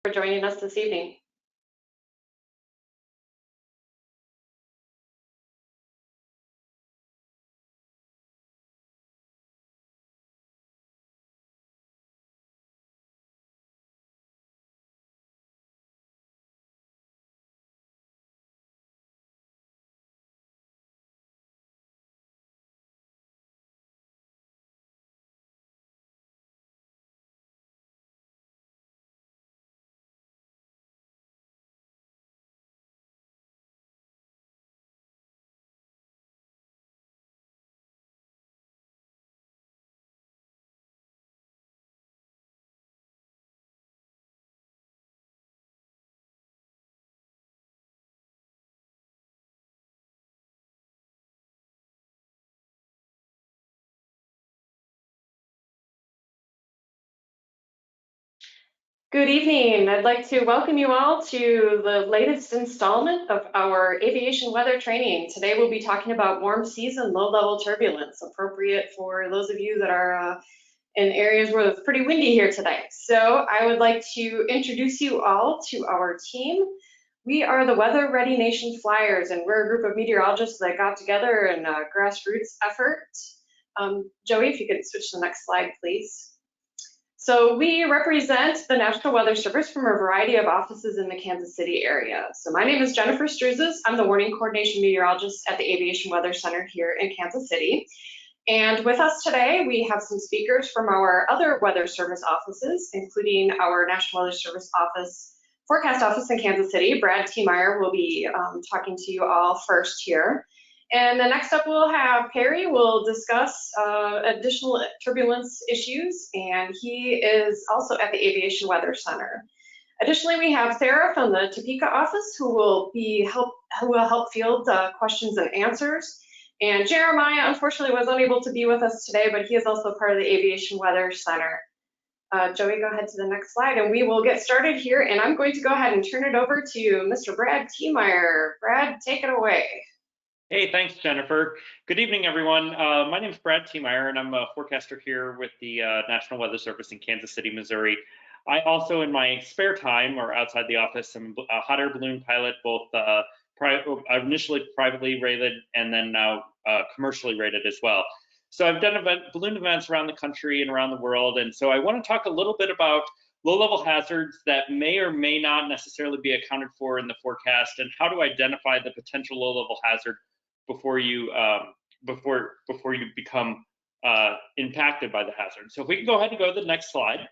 For joining us this evening. Good evening. I'd like to welcome you all to the latest installment of our aviation weather training. Today we'll be talking about warm seas and low-level turbulence, appropriate for those of you that are in areas where it's pretty windy here today. So I would like to introduce you all to our team. We are the Weather Ready Nation Flyers, and we're a group of meteorologists that got together in a grassroots effort. Joey, if you could switch to the next slide, please. So we represent the National Weather Service from a variety of offices in the Kansas City area. So my name is Jennifer Stroozas. I'm the Warning Coordination Meteorologist at the Aviation Weather Center here in Kansas City. And with us today, we have some speakers from our other Weather Service offices, including our National Weather Service office, Forecast Office in Kansas City. Brad Temeyer will be talking to you all first here. And the next up we'll have Perry will discuss additional turbulence issues, and he is also at the Aviation Weather Center. Additionally, we have Sarah from the Topeka office who will help field questions and answers. And Jeremiah unfortunately was unable to be with us today, but he is also part of the Aviation Weather Center. Joey, go ahead to the next slide and we will get started here, and I'm going to go ahead and turn it over to Mr. Brad Temeyer. Brad, take it away. Hey, thanks, Jennifer. Good evening, everyone. My name is Brad Temeyer, and I'm a forecaster here with the National Weather Service in Kansas City, Missouri. I also, in my spare time or outside the office, am a hot air balloon pilot, both initially privately rated and then now commercially rated as well. So I've done balloon events around the country and around the world, and so I want to talk a little bit about low-level hazards that may or may not necessarily be accounted for in the forecast, and how to identify the potential low-level hazard before you become impacted by the hazard. So if we can go ahead and go to the next slide.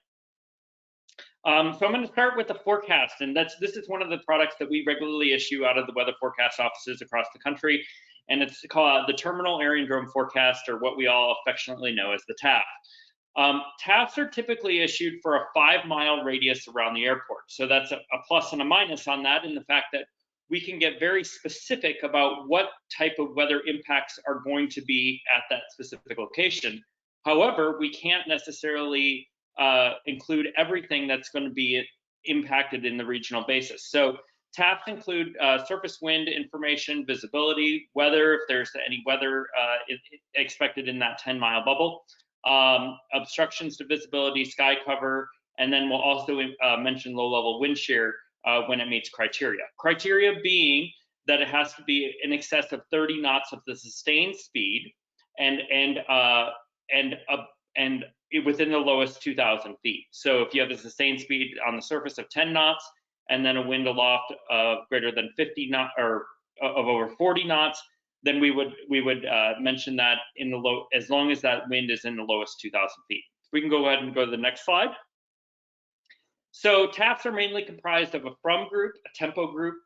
So I'm going to start with the forecast, and this is one of the products that we regularly issue out of the weather forecast offices across the country, and it's called the Terminal Area and Drome Forecast, or what we all affectionately know as the TAF. TAFs are typically issued for a 5-mile radius around the airport. So that's a plus and a minus on that, in the fact that we can get very specific about what type of weather impacts are going to be at that specific location. However, we can't necessarily include everything that's going to be impacted in the regional basis. So TAFs include surface wind information, visibility, weather, if there's any weather expected in that 10-mile bubble, obstructions to visibility, sky cover, and then we'll also mention low-level wind shear when it meets criteria. Criteria being that it has to be in excess of 30 knots of the sustained speed and within the lowest 2,000 feet. So if you have a sustained speed on the surface of 10 knots and then a wind aloft of greater than 50 knots or of over 40 knots, then we would mention that in the low, as long as that wind is in the lowest 2,000 feet. We can go ahead and go to the next slide. So TAFs are mainly comprised of a from group, a tempo group,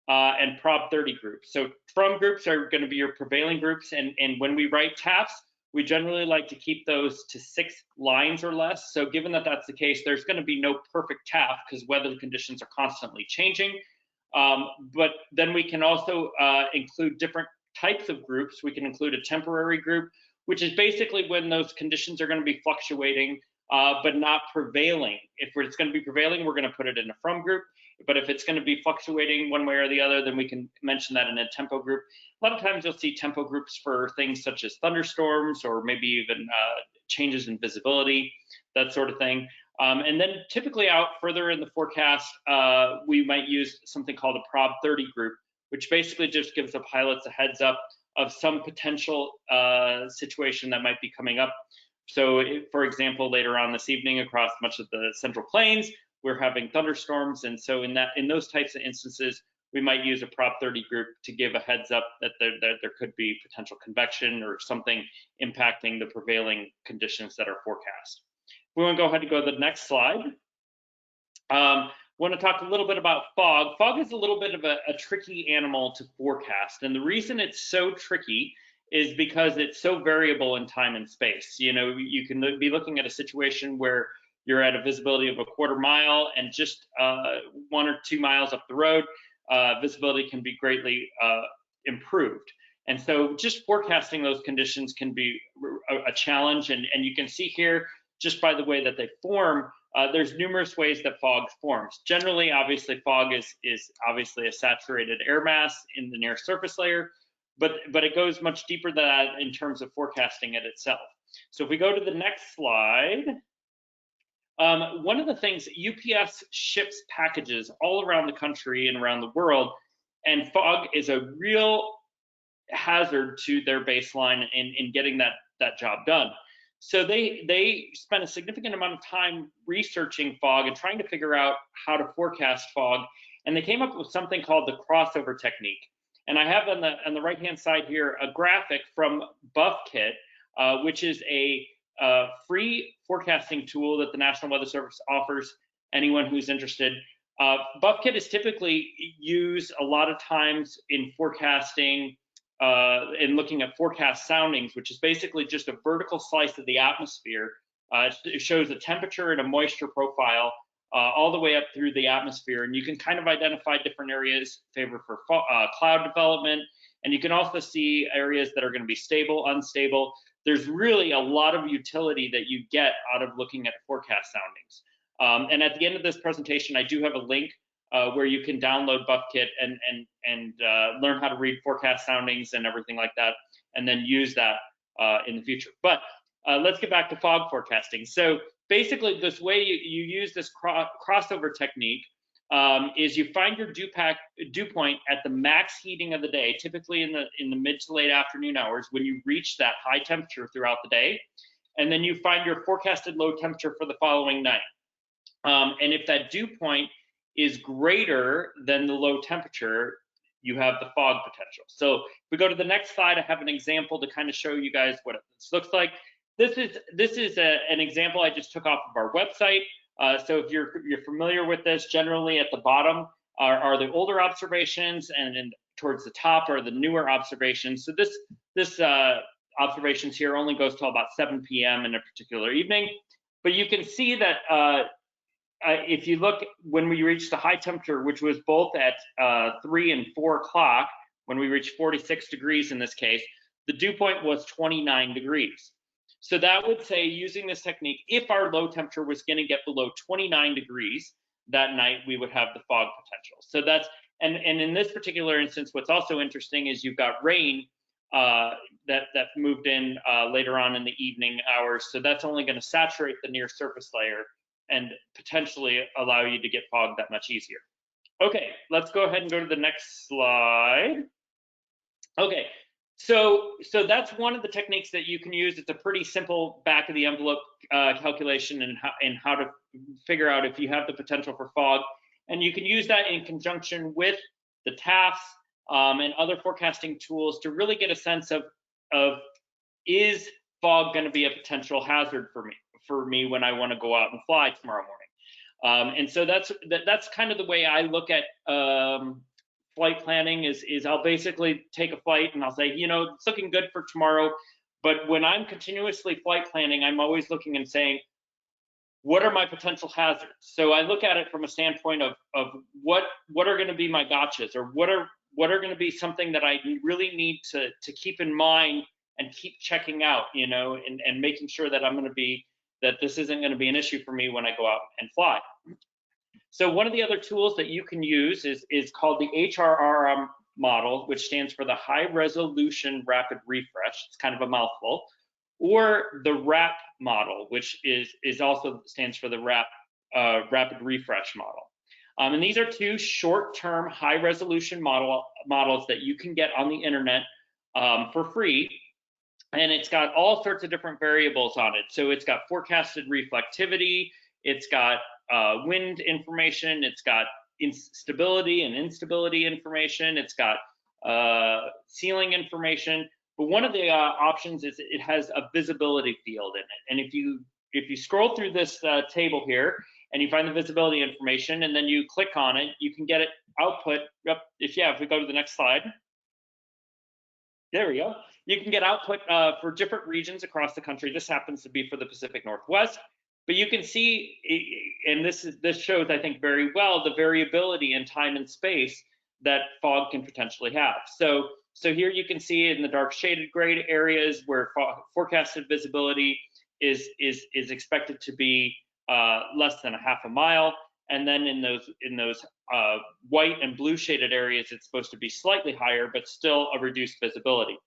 and prob 30 groups. So from groups are going to be your prevailing groups, and when we write TAFs, we generally like to keep those to 6 lines or less. So given that that's the case, there's going to be no perfect TAF because weather conditions are constantly changing. But then we can also include different types of groups. We can include a temporary group, which is basically when those conditions are going to be fluctuating, but not prevailing. If it's going to be prevailing, we're going to put it in a from group. But if it's going to be fluctuating one way or the other, then we can mention that in a tempo group. A lot of times you'll see tempo groups for things such as thunderstorms or maybe even changes in visibility, that sort of thing. And then typically out further in the forecast, we might use something called a Prob 30 group, which basically just gives the pilots a heads up of some potential situation that might be coming up. So for example, later on this evening across much of the Central Plains, we're having thunderstorms. And so in those types of instances, we might use a Prop 30 group to give a heads up that there could be potential convection or something impacting the prevailing conditions that are forecast. We want to go ahead and go to the next slide. Want to talk a little bit about fog. Fog is a little bit of a tricky animal to forecast. And the reason it's so tricky is because it's so variable in time and space. You know, you can be looking at a situation where you're at a visibility of a quarter mile and just 1 or 2 miles up the road, visibility can be greatly improved. And so just forecasting those conditions can be a challenge. And you can see here, just by the way that they form, there's numerous ways that fog forms. Generally, obviously, fog is obviously a saturated air mass in the near surface layer, but it goes much deeper than that in terms of forecasting it itself. So if we go to the next slide, one of the things, UPS ships packages all around the country and around the world, and fog is a real hazard to their baseline in getting that job done. So they spent a significant amount of time researching fog and trying to figure out how to forecast fog, and they came up with something called the crossover technique. And I have on the right-hand side here a graphic from BuffKit, which is a free forecasting tool that the National Weather Service offers anyone who's interested. BuffKit is typically used a lot of times in forecasting and looking at forecast soundings, which is basically just a vertical slice of the atmosphere. It shows a temperature and a moisture profile all the way up through the atmosphere, and you can kind of identify different areas favored for cloud development, and you can also see areas that are going to be stable, unstable. There's really a lot of utility that you get out of looking at forecast soundings. And at the end of this presentation, I do have a link where you can download BuffKit and learn how to read forecast soundings and everything like that, and then use that in the future. But let's get back to fog forecasting. So basically, this way you use this crossover technique is you find your dew point at the max heating of the day, typically in the mid to late afternoon hours when you reach that high temperature throughout the day, and then you find your forecasted low temperature for the following night. And if that dew point is greater than the low temperature, you have the fog potential. So if we go to the next slide, I have an example to kind of show you guys what this looks like. This is an example I just took off of our website. So if you're familiar with this, generally at the bottom are the older observations, and then towards the top are the newer observations. So this observations here only goes till about 7 p.m. in a particular evening. But you can see that if you look when we reached the high temperature, which was both at 3 and 4 o'clock, when we reached 46 degrees in this case, the dew point was 29 degrees. So that would say, using this technique, if our low temperature was going to get below 29 degrees that night, we would have the fog potential. So that's, and in this particular instance, what's also interesting is you've got rain that moved in later on in the evening hours. So that's only going to saturate the near surface layer and potentially allow you to get fog that much easier. Okay, let's go ahead and go to the next slide. Okay, so that's one of the techniques that you can use. It's a pretty simple back of the envelope calculation and how to figure out if you have the potential for fog. And you can use that in conjunction with the TAFs and other forecasting tools to really get a sense of is fog going to be a potential hazard for me when I want to go out and fly tomorrow morning. And so that's kind of the way I look at flight planning is I'll basically take a flight and I'll say, you know, it's looking good for tomorrow. But when I'm continuously flight planning, I'm always looking and saying, what are my potential hazards? So I look at it from a standpoint of what are going to be my gotchas, or what are going to be something that I really need to keep in mind and keep checking out, you know, and making sure that that this isn't going to be an issue for me when I go out and fly. So one of the other tools that you can use is called the HRRM model, which stands for the High Resolution Rapid Refresh. It's kind of a mouthful. or the RAP model, which is also stands for the rapid refresh model. And these are two short-term, high-resolution models that you can get on the internet for free. And it's got all sorts of different variables on it. So it's got forecasted reflectivity, it's got wind information, it's got stability and instability information, it's got ceiling information. But one of the options is it has a visibility field in it. And if you scroll through this table here and you find the visibility information and then you click on it, you can get it output. If we go to the next slide. There we go. You can get output for different regions across the country. This happens to be for the Pacific Northwest, but you can see, and this shows, I think, very well the variability in time and space that fog can potentially have. So here you can see in the dark shaded gray areas where forecasted visibility is expected to be less than a half a mile. And then in those white and blue shaded areas, it's supposed to be slightly higher, but still a reduced visibility.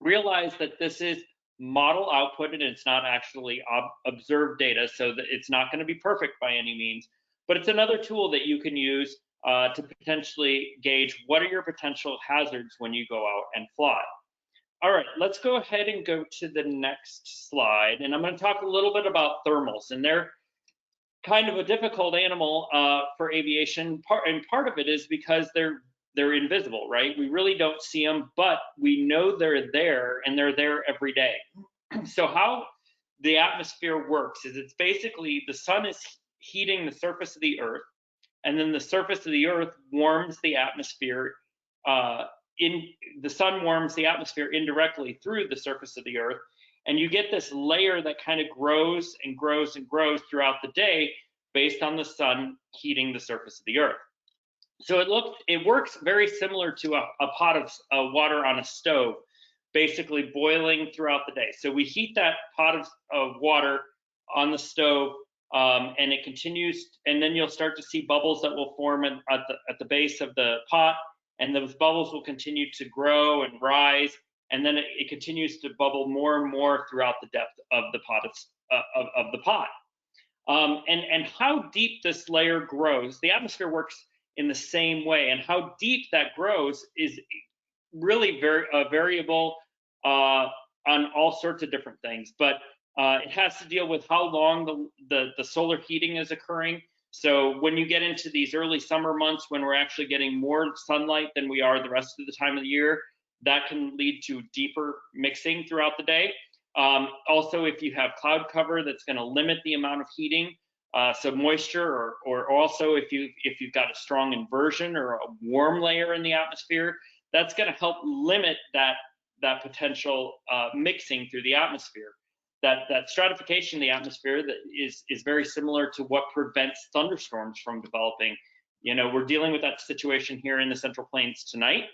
Realize that this is model output and it's not actually observed data, so that it's not going to be perfect by any means, but it's another tool that you can use to potentially gauge what are your potential hazards when you go out and fly. All right, let's go ahead and go to the next slide. And I'm going to talk a little bit about thermals, and they're kind of a difficult animal for aviation. Part of it is because they're invisible, right? We really don't see them, but we know they're there, and they're there every day. So how the atmosphere works is it's basically the sun is heating the surface of the Earth, and then the surface of the Earth warms the atmosphere. The sun warms the atmosphere indirectly through the surface of the Earth, and you get this layer that kind of grows and grows and grows throughout the day based on the sun heating the surface of the Earth. So it works very similar to a pot of water on a stove, basically boiling throughout the day. So we heat that pot of water on the stove, and it continues, and then you'll start to see bubbles that will form at the base of the pot, and those bubbles will continue to grow and rise, and then it continues to bubble more and more throughout the depth of the pot. And how deep this layer grows, the atmosphere works in the same way, and how deep that grows is really very variable on all sorts of different things. But it has to deal with how long the solar heating is occurring. So when you get into these early summer months when we're actually getting more sunlight than we are the rest of the time of the year, that can lead to deeper mixing throughout the day. Also, if you have cloud cover, that's going to limit the amount of heating. So moisture, or also if you've got a strong inversion or a warm layer in the atmosphere, that's going to help limit that potential mixing through the atmosphere. That stratification in the atmosphere that is very similar to what prevents thunderstorms from developing. You know, we're dealing with that situation here in the Central Plains tonight,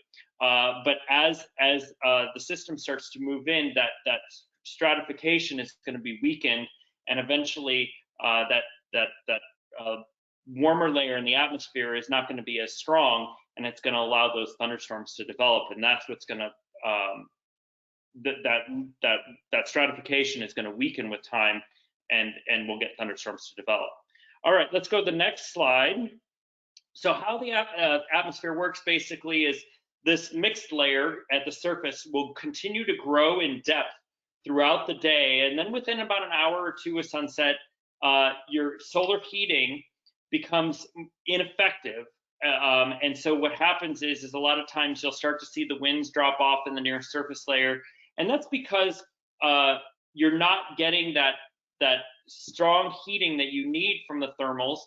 but as the system starts to move in, that stratification is going to be weakened, and eventually that warmer layer in the atmosphere is not going to be as strong, and it's going to allow those thunderstorms to develop, and that's what's going to that stratification is going to weaken with time, and we'll get thunderstorms to develop. All right, let's go to the next slide. So how the atmosphere works basically is this mixed layer at the surface will continue to grow in depth throughout the day, and then within about an hour or two of sunset, your solar heating becomes ineffective. And so what happens is a lot of times you'll start to see the winds drop off in the near surface layer, and that's because you're not getting that strong heating that you need from the thermals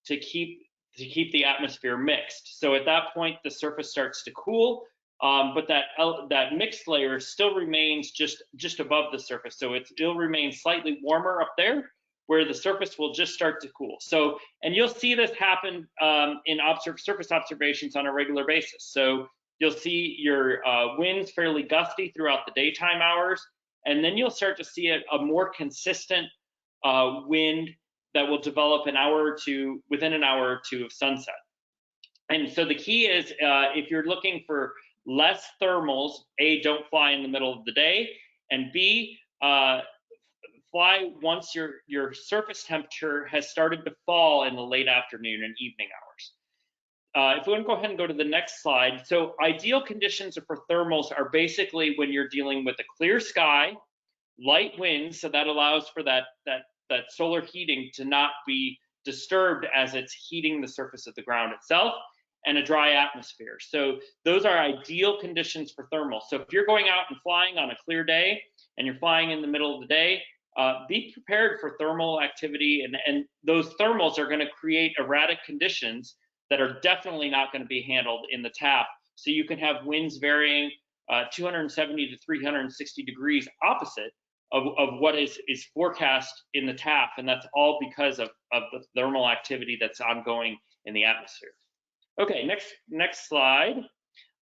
to keep the atmosphere mixed. So at that point, the surface starts to cool, but that mixed layer still remains just above the surface. So it still remains slightly warmer up there, where the surface will just start to cool. So, and you'll see this happen in surface observations on a regular basis. So you'll see your winds fairly gusty throughout the daytime hours, and then you'll start to see a more consistent wind that will develop within an hour or two of sunset. And so the key is, if you're looking for less thermals, A, don't fly in the middle of the day, and B, fly once your surface temperature has started to fall in the late afternoon and evening hours. If we want to go ahead and go to the next slide. So ideal conditions for thermals are basically when you're dealing with a clear sky, light winds, so that allows for that solar heating to not be disturbed as it's heating the surface of the ground itself, and a dry atmosphere. So those are ideal conditions for thermal. So if you're going out and flying on a clear day and you're flying in the middle of the day, be prepared for thermal activity, and those thermals are going to create erratic conditions that are definitely not going to be handled in the TAF. So you can have winds varying 270 to 360 degrees opposite of what is forecast in the TAF, and that's all because of the thermal activity that's ongoing in the atmosphere. Okay, next slide.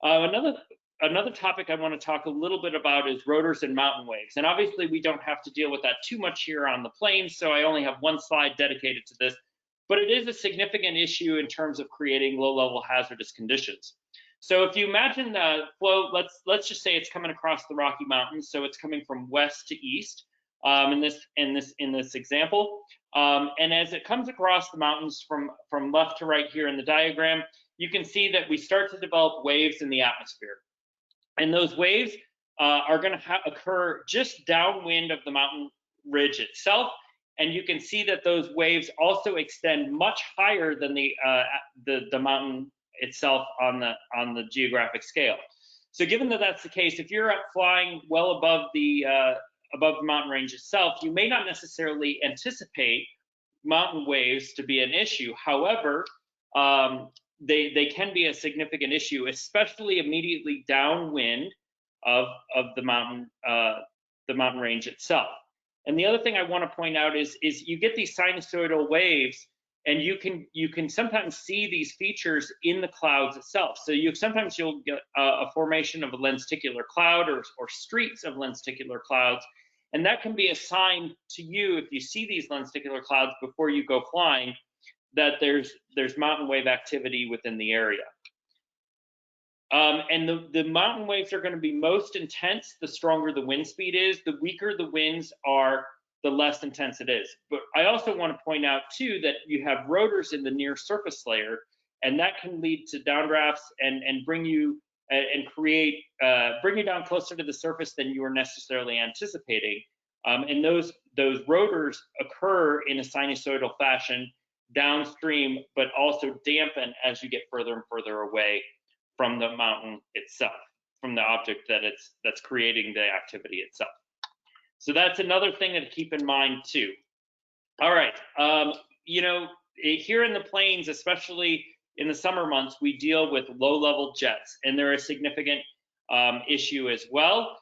Another topic I want to talk a little bit about is rotors and mountain waves. And obviously we don't have to deal with that too much here on the plains, so I only have one slide dedicated to this, but it is a significant issue in terms of creating low-level hazardous conditions. So if you imagine the flow, let's just say it's coming across the Rocky Mountains, so it's coming from west to east in this example. And as it comes across the mountains from left to right here in the diagram, you can see that we start to develop waves in the atmosphere. And those waves are going to occur just downwind of the mountain ridge itself. And you can see that those waves also extend much higher than the mountain itself on the geographic scale. So given that that's the case, if you're flying well above the mountain range itself, you may not necessarily anticipate mountain waves to be an issue. However, they can be a significant issue, especially immediately downwind of the mountain range itself. And the other thing I want to point out is you get these sinusoidal waves, and you can sometimes see these features in the clouds itself. So sometimes you'll get a formation of a lenticular cloud or streaks of lenticular clouds, and that can be a sign to you if you see these lenticular clouds before you go flying that there's mountain wave activity within the area. And the mountain waves are going to be most intense the stronger the wind speed is. The weaker the winds are, the less intense it is. But I also want to point out too that you have rotors in the near surface layer, and that can lead to downdrafts and bring you bring you down closer to the surface than you were necessarily anticipating. And those rotors occur in a sinusoidal fashion downstream, but also dampen as you get further and further away from the mountain itself, from the object that's creating the activity itself. So that's another thing to keep in mind too. All right, here in the plains, especially in the summer months, we deal with low-level jets, and they're a significant issue as well.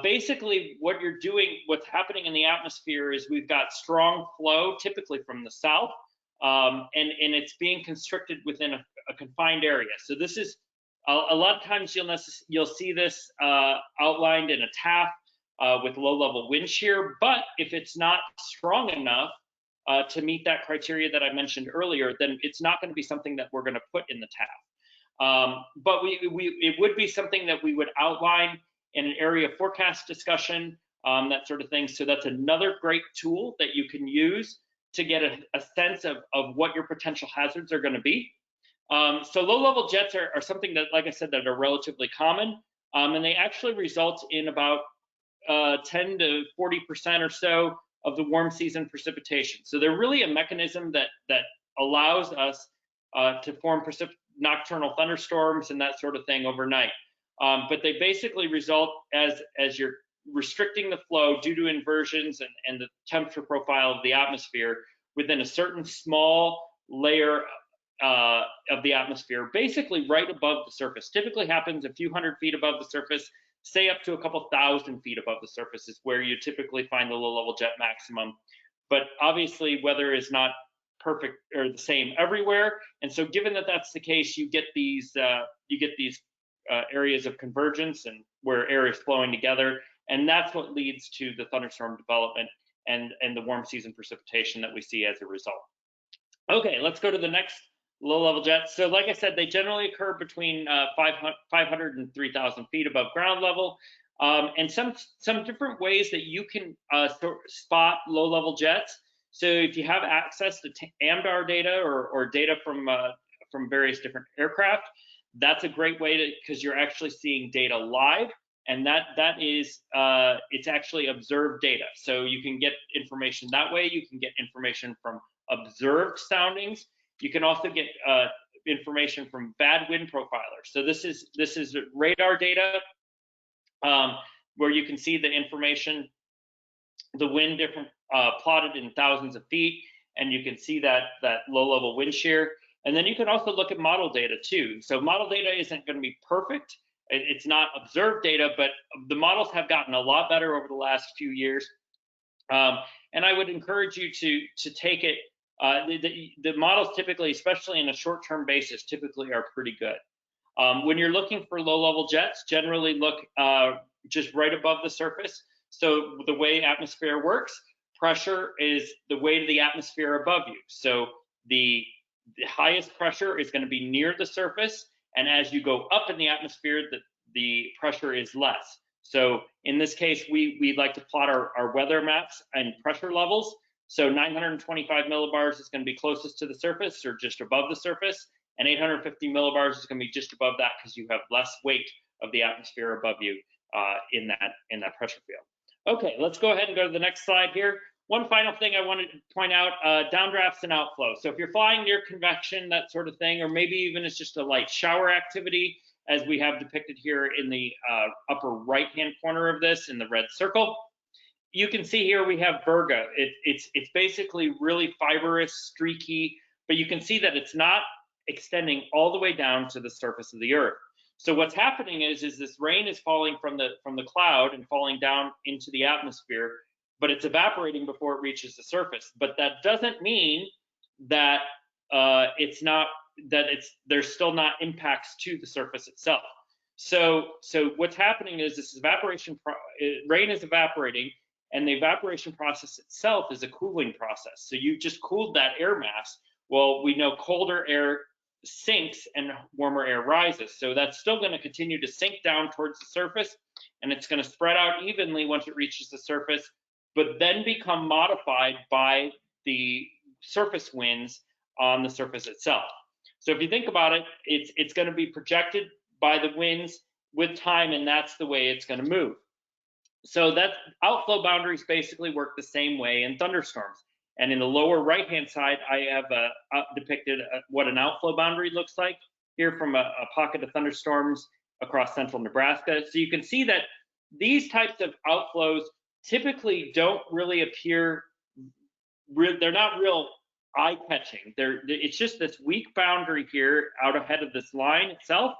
Basically, what's happening in the atmosphere is we've got strong flow, typically from the south, and it's being constricted within a confined area. So this is a lot of times you'll see this outlined in a TAF with low-level wind shear, but if it's not strong enough to meet that criteria that I mentioned earlier, then it's not going to be something that we're going to put in the TAF. But it would be something that we would outline in an area forecast discussion, that sort of thing. So that's another great tool that you can use to get a sense of what your potential hazards are going to be. So low-level jets are something that, like I said, that are relatively common, and they actually result in about 10 to 40% or so of the warm season precipitation. So they're really a mechanism that allows us to form nocturnal thunderstorms and that sort of thing overnight. But they basically result as you're restricting the flow due to inversions and the temperature profile of the atmosphere within a certain small layer of the atmosphere, basically right above the surface. Typically happens a few hundred feet above the surface, say up to a couple thousand feet above the surface is where you typically find the low-level jet maximum. But obviously weather is not perfect or the same everywhere, and so given that that's the case, you get these areas of convergence and where air is flowing together, and that's what leads to the thunderstorm development and the warm season precipitation that we see as a result. Okay, let's go to the next low-level jets. So like I said, they generally occur between 500 and 3,000 feet above ground level. and some different ways that you can spot low-level jets. So if you have access to AMDAR data or data from various different aircraft, that's a great way to, because you're actually seeing data live, and that is it's actually observed data. So you can get information that way. You can get information from observed soundings. You can also get information from bad wind profilers. So this is radar data where you can see the information, the wind different plotted in thousands of feet, and you can see that low-level wind shear. And then you can also look at model data too. So model data isn't going to be perfect. It's not observed data, but the models have gotten a lot better over the last few years. And I would encourage you to take it. The models typically, especially in a short-term basis, typically are pretty good. When you're looking for low-level jets, generally look just right above the surface. So the way atmosphere works, pressure is the weight of the atmosphere above you. So the highest pressure is going to be near the surface, and as you go up in the atmosphere, the pressure is less. So in this case, we like to plot our weather maps and pressure levels. So 925 millibars is going to be closest to the surface or just above the surface, and 850 millibars is going to be just above that because you have less weight of the atmosphere above you in that pressure field. Okay, let's go ahead and go to the next slide here. One final thing I wanted to point out, downdrafts and outflow. So if you're flying near convection, that sort of thing, or maybe even it's just a light shower activity, as we have depicted here in the upper right-hand corner of this in the red circle, you can see here we have virga. It's basically really fibrous, streaky, but you can see that it's not extending all the way down to the surface of the Earth. So what's happening is this rain is falling from the cloud and falling down into the atmosphere, but it's evaporating before it reaches the surface. But that doesn't mean that there's still not impacts to the surface itself. So what's happening is this evaporation, rain is evaporating, and the evaporation process itself is a cooling process. So you just cooled that air mass. Well, we know colder air sinks and warmer air rises. So that's still going to continue to sink down towards the surface, and it's going to spread out evenly once it reaches the surface, but then become modified by the surface winds on the surface itself. So if you think about it, it's going to be projected by the winds with time, and that's the way it's going to move. So that outflow boundaries basically work the same way in thunderstorms. And in the lower right-hand side, I have depicted what an outflow boundary looks like here from a pocket of thunderstorms across central Nebraska. So you can see that these types of outflows typically don't really appear, they're not real eye-catching. It's just this weak boundary here out ahead of this line itself.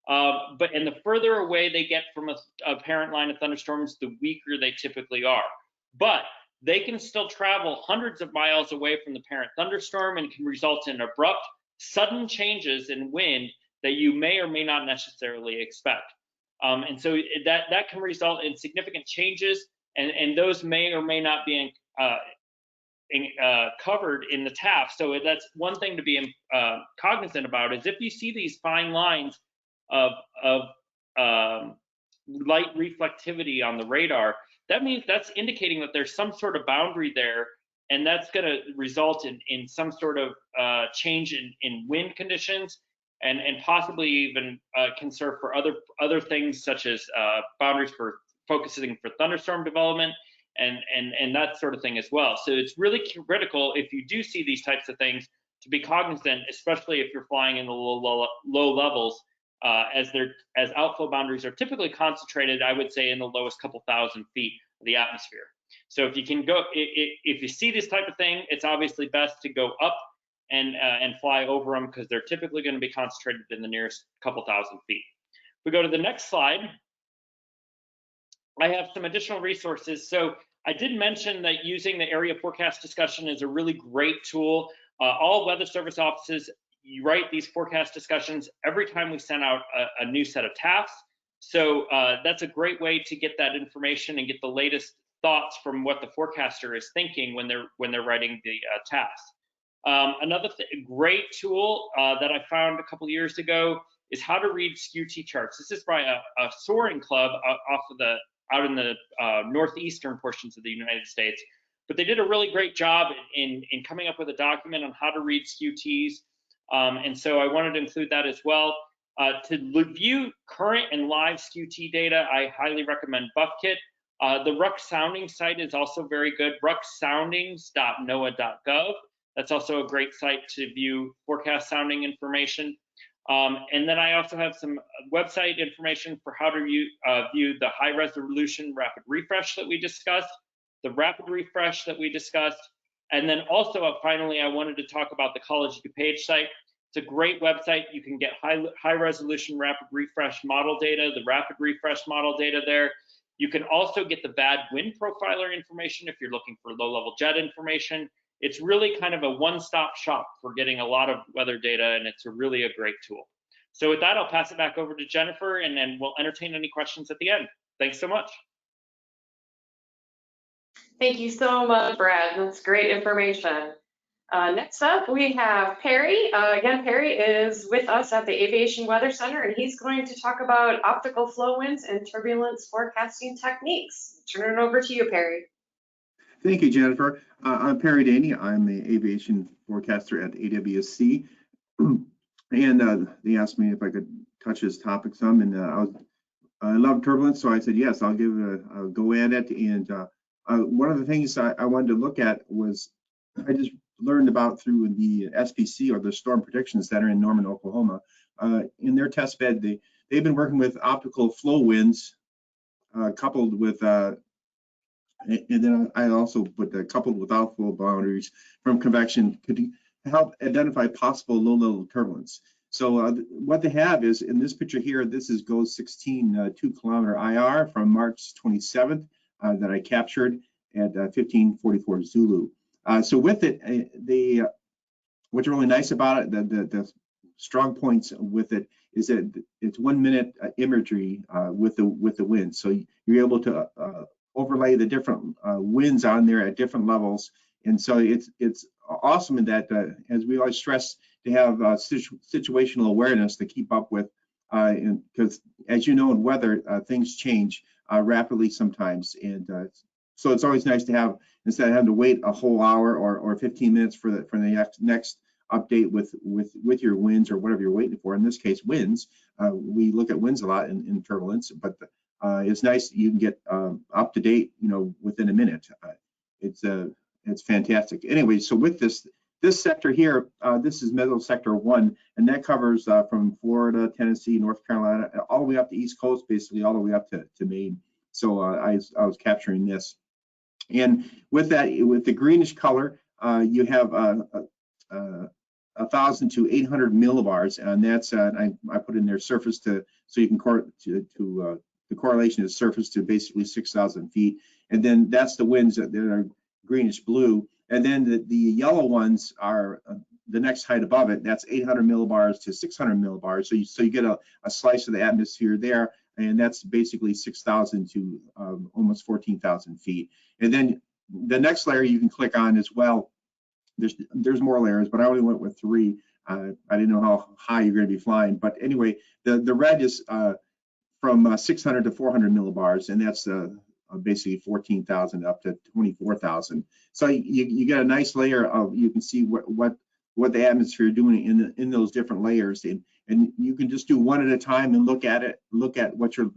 And the further away they get from a parent line of thunderstorms, the weaker they typically are. But they can still travel hundreds of miles away from the parent thunderstorm and can result in abrupt, sudden changes in wind that you may or may not necessarily expect. And so that can result in significant changes, and those may or may not be covered in the TAF. So that's one thing to be cognizant about, is if you see these fine lines of light reflectivity on the radar, that means that's indicating that there's some sort of boundary there, and that's going to result in some sort of change in wind conditions, and possibly even can serve for other things, such as boundaries for focusing for thunderstorm development and that sort of thing as well. So it's really critical, if you do see these types of things, to be cognizant, especially if you're flying in the low levels, as outflow boundaries are typically concentrated, I would say, in the lowest couple thousand feet of the atmosphere. So if you can go, if you see this type of thing, it's obviously best to go up and fly over them, because they're typically going to be concentrated in the nearest couple thousand feet. If we go to the next slide, I have some additional resources. So I did mention that using the area forecast discussion is a really great tool. All Weather Service offices, you write these forecast discussions every time we send out a new set of TAFs. So that's a great way to get that information and get the latest thoughts from what the forecaster is thinking when they're writing the TAFs. Another great tool that I found a couple years ago is how to read SKU-T charts. This is by a soaring club out in the northeastern portions of the United States. But they did a really great job in coming up with a document on how to read SKU-Ts. And so I wanted to include that as well. To view current and live SKU-T data, I highly recommend BuffKit. The RUC Sounding site is also very good, rucsoundings.noaa.gov. That's also a great site to view forecast sounding information. And then I also have some website information for how to view the high resolution rapid refresh that we discussed, the rapid refresh that we discussed. And then also finally, I wanted to talk about the College DuPage site. It's a great website. You can get high resolution rapid refresh model data, the rapid refresh model data there. You can also get the bad wind profiler information if you're looking for low level jet information. It's really kind of a one-stop shop for getting a lot of weather data, and it's really a great tool. So with that, I'll pass it back over to Jennifer, and then we'll entertain any questions at the end. Thanks so much. Thank you so much, Brad. That's great information. Next up, we have Perry. Again, Perry is with us at the Aviation Weather Center, and he's going to talk about optical flow winds and turbulence forecasting techniques. Turn it over to you, Perry. Thank you, Jennifer. I'm Perry Dehne. I'm the aviation forecaster at AWSC. And they asked me if I could touch this topic some, and I love turbulence, so I said, yes, I'll give it a go at it. And one of the things I wanted to look at was, I just learned about through the SPC, or the Storm Prediction Center in Norman, Oklahoma. In their test bed, they've been working with optical flow winds coupled with and then I also put coupled with outflow boundaries from convection could help identify possible low-level turbulence. So what they have is, in this picture here, this is GOES 16 2-kilometer IR from March 27th that I captured at 1544 Zulu. So with it, what's really nice about it, the strong points with it is that it's 1 minute imagery with the wind. So you're able to overlay the different winds on there at different levels. And so it's awesome in that, as we always stress, to have situational awareness to keep up with, because as you know, in weather, things change rapidly sometimes. And so it's always nice to have, instead of having to wait a whole hour or 15 minutes for the next update with your winds or whatever you're waiting for. In this case, winds. We look at winds a lot in turbulence, but it's nice you can get up to date, within a minute. It's fantastic. Anyway, so with this sector here, this is Meso Sector 1, and that covers from Florida, Tennessee, North Carolina, all the way up the East Coast, basically all the way up to Maine. So I was capturing this. And with that, with the greenish color, you have 1,000 to 800 millibars, and that's I put in there surface to, so you can the correlation is surface to basically 6,000 feet, and then that's the winds that are greenish blue, and then the yellow ones are the next height above it. That's 800 millibars to 600 millibars. So you get a slice of the atmosphere there, and that's basically 6,000 to almost 14,000 feet. And then the next layer you can click on as well. There's more layers, but I only went with 3. I didn't know how high you're going to be flying, but anyway, the red is from 600 to 400 millibars, and that's basically 14,000 up to 24,000. So you get a nice layer of, you can see what the atmosphere is doing in those different layers, and you can just do one at a time and look at what your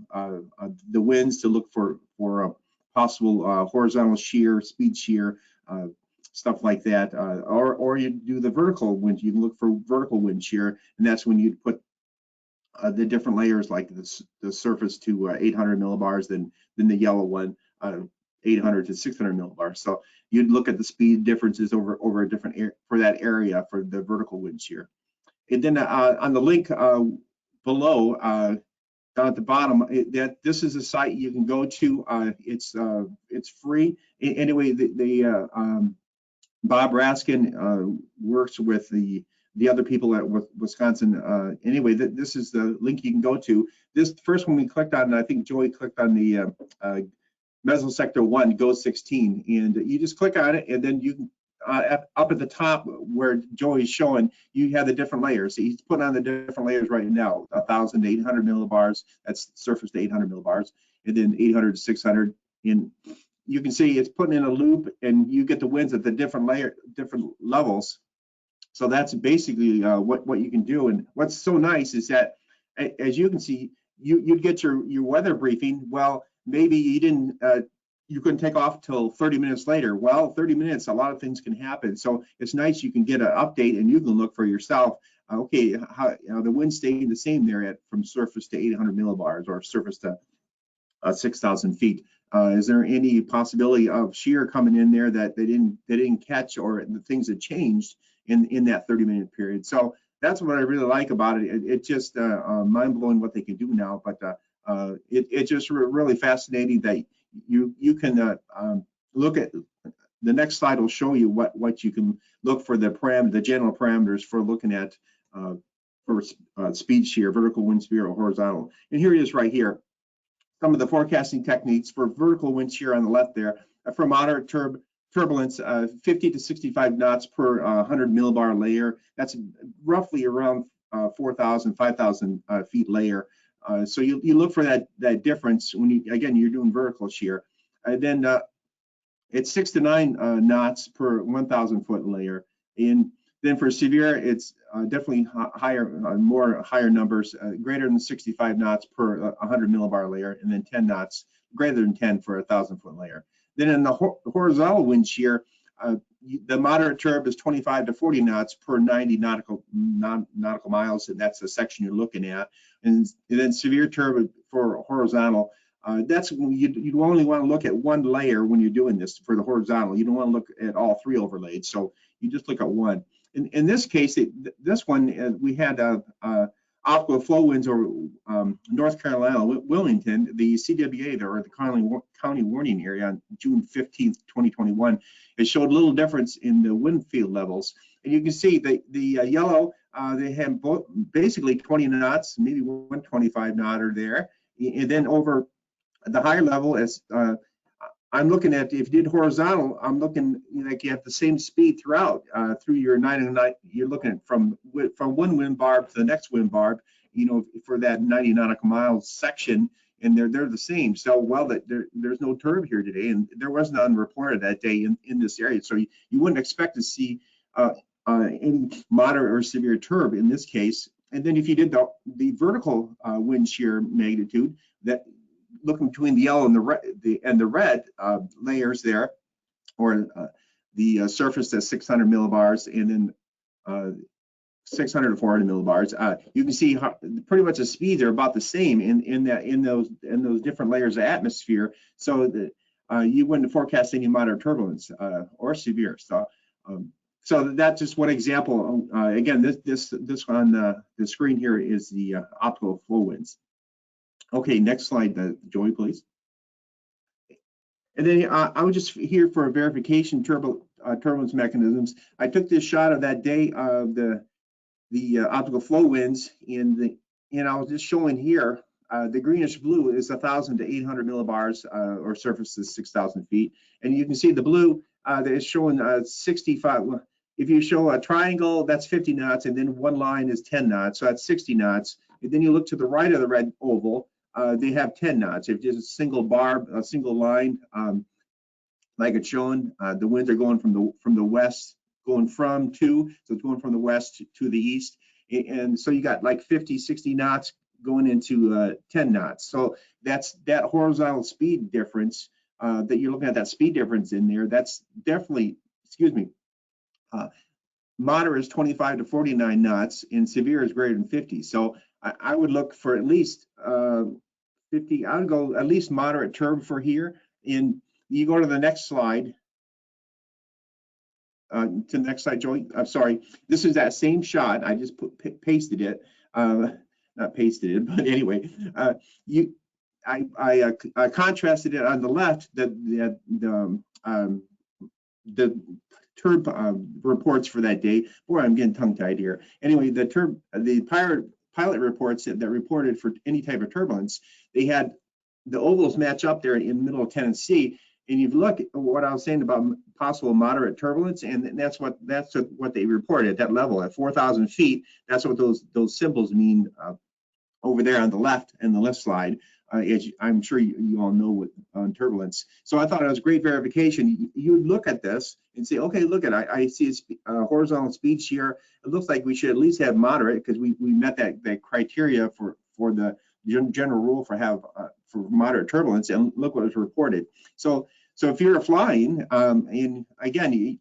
the winds to look for possible horizontal shear, speed shear, stuff like that, or you do the vertical wind. You can look for vertical wind shear, and that's when you'd put the different layers, like the surface to 800 millibars, then the yellow one 800 to 600 millibars. So you'd look at the speed differences over a different for that area for the vertical wind shear. And then on the link below, down at the bottom, this is a site you can go to. It's free. Anyway, Bob Raskin works with the other people at Wisconsin. Anyway, this is the link you can go to. This first one we clicked on, and I think Joey clicked on the Meso Sector 1, GOES 16, and you just click on it, and then you can up at the top where Joey's showing, you have the different layers. He's putting on the different layers right now, 1,000 to 800 millibars, that's surface to 800 millibars, and then 800 to 600. And you can see it's putting in a loop, and you get the winds at the different levels. So that's basically what you can do. And what's so nice is that, as you can see, you'd get your weather briefing. Well, maybe you couldn't take off till 30 minutes later. Well, 30 minutes, a lot of things can happen. So it's nice you can get an update and you can look for yourself. Okay, how the wind staying the same there from surface to 800 millibars or surface to 6,000 feet. Is there any possibility of shear coming in there that they didn't catch, or the things that changed in that 30-minute period? So that's what I really like about it. It's just mind-blowing what they can do now, but it's just really fascinating that you can look at the next slide. Will show you what you can look for, the general parameters for looking at for speed shear, vertical wind shear, or horizontal. And here it is right here. Some of the forecasting techniques for vertical wind shear on the left there. For moderate turbulence, 50 to 65 knots per 100 millibar layer. That's roughly around 4,000, 5,000 feet layer. So you look for that difference when you're doing vertical shear. Then it's 6 to 9 knots per 1,000 foot layer. And then for severe, it's definitely higher numbers, greater than 65 knots per 100 millibar layer, and then 10 knots, greater than 10 for 1,000 foot layer. Then in the horizontal wind shear, the moderate turb is 25 to 40 knots per 90 nautical miles, and that's the section you're looking at. And then severe turb for horizontal, that's you'd only want to look at one layer when you're doing this for the horizontal. You don't want to look at all three overlaid, so you just look at one. In this case, this one, we had optical flow winds over North Carolina, Wilmington, the CWA there, or the County Warning Area on June 15th, 2021. It showed a little difference in the wind field levels. And you can see the yellow, they have basically 20 knots, maybe 125 knotter there. And then over the higher level, as I'm looking at, if you did horizontal, I'm looking like you have the same speed throughout through your 9 and 9. You're looking at from one wind barb to the next wind barb, for that 90 nautical miles section, and they're the same. So well, that there's no turb here today, and there was none reported that day in this area. So you wouldn't expect to see any moderate or severe turb in this case. And then if you did the vertical wind shear magnitude, that looking between the yellow and the red layers there, or the surface at 600 millibars, and then 600 to 400 millibars, you can see pretty much the speeds are about the same in those different layers of atmosphere. So that you wouldn't forecast any moderate turbulence or severe. So that's just one example. Again, this on the screen here is the optical flow winds. Okay, next slide, Joey, please. And then I was just here for a verification turbulence mechanisms. I took this shot of that day of the optical flow winds, and I was just showing here the greenish blue is 1,000 to 800 millibars, or surface is 6,000 feet, and you can see the blue that is showing 65. If you show a triangle, that's 50 knots, and then one line is 10 knots, so that's 60 knots. And then you look to the right of the red oval, they have 10 knots. If there's a single barb, a single line, like it's shown, the winds are going from the west, going from to, so it's going from the west to the east. And so you got like 50, 60 knots going into 10 knots. So that's that horizontal speed difference that you're looking at, that speed difference in there. That's definitely, moderate is 25 to 49 knots, and severe is greater than 50. So I would look for at least 50. I would go at least moderate turb for here. And you go to the next slide. To the next slide, Joey. I'm sorry. This is that same shot. I just pasted it. Not pasted it, but anyway, I contrasted it on the left. The turb reports for that day. Boy, I'm getting tongue-tied here. Anyway, the pilot reports that reported for any type of turbulence, they had the ovals match up there in the middle of Tennessee, And you look at what I was saying about possible moderate turbulence, and that's what they reported at that level at 4,000 feet. That's what those symbols mean over there on the left and the left slide. As I'm sure you all know what on turbulence. So I thought it was great verification. You would look at this and say, okay, look at I see a horizontal speed shear. It looks like we should at least have moderate because we met that criteria for the general rule for moderate turbulence, and look what was reported. So if you're flying, and again,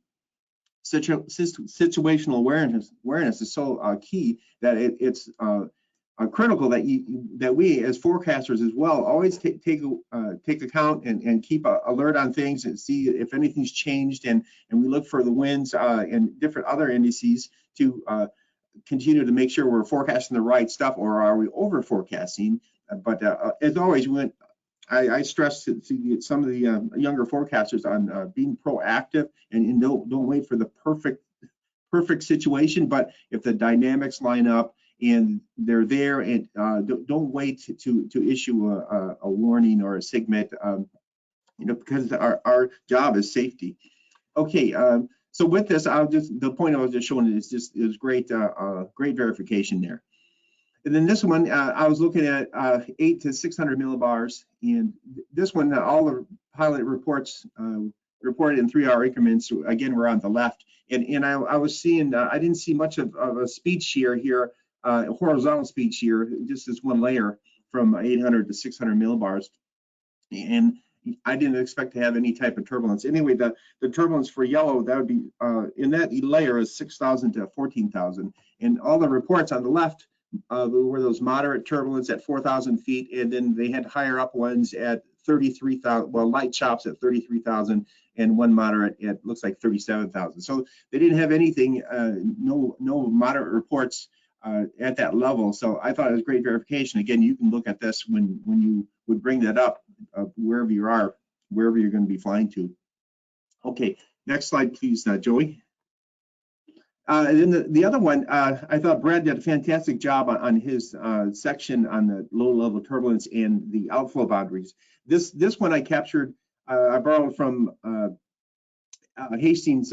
situational awareness is so key that it's critical that we as forecasters as well always take account and keep alert on things and see if anything's changed, and we look for the winds and different other indices to continue to make sure we're forecasting the right stuff, or are we over forecasting. But as always, I stress to some of the younger forecasters on being proactive and don't wait for the perfect situation, but if the dynamics line up and they're there, and don't wait to issue a warning or a SIGMET, because our job is safety. Okay, so with this, the point I was just showing is it was great verification there. And then this one, I was looking at 8 to 600 millibars, and this one, all the pilot reports reported in 3-hour increments. Again, we're on the left, and I was seeing I didn't see much of a speed shear here, horizontal speed shear, just this one layer from 800 to 600 millibars, and I didn't expect to have any type of turbulence. Anyway, the turbulence for yellow, that would be in that layer is 6,000 to 14,000, and all the reports on the left were those moderate turbulence at 4,000 feet, and then they had higher up ones at 33,000, well, light chops at 33,000, and one moderate at looks like 37,000. So they didn't have anything, no moderate reports at that level. So I thought it was great verification. Again, you can look at this when you would bring that up wherever you're going to be flying to. Okay, next slide, please, Joey. And then the other one, I thought Brad did a fantastic job on his section on the low-level turbulence and the outflow boundaries. This one I captured, I borrowed from Hastings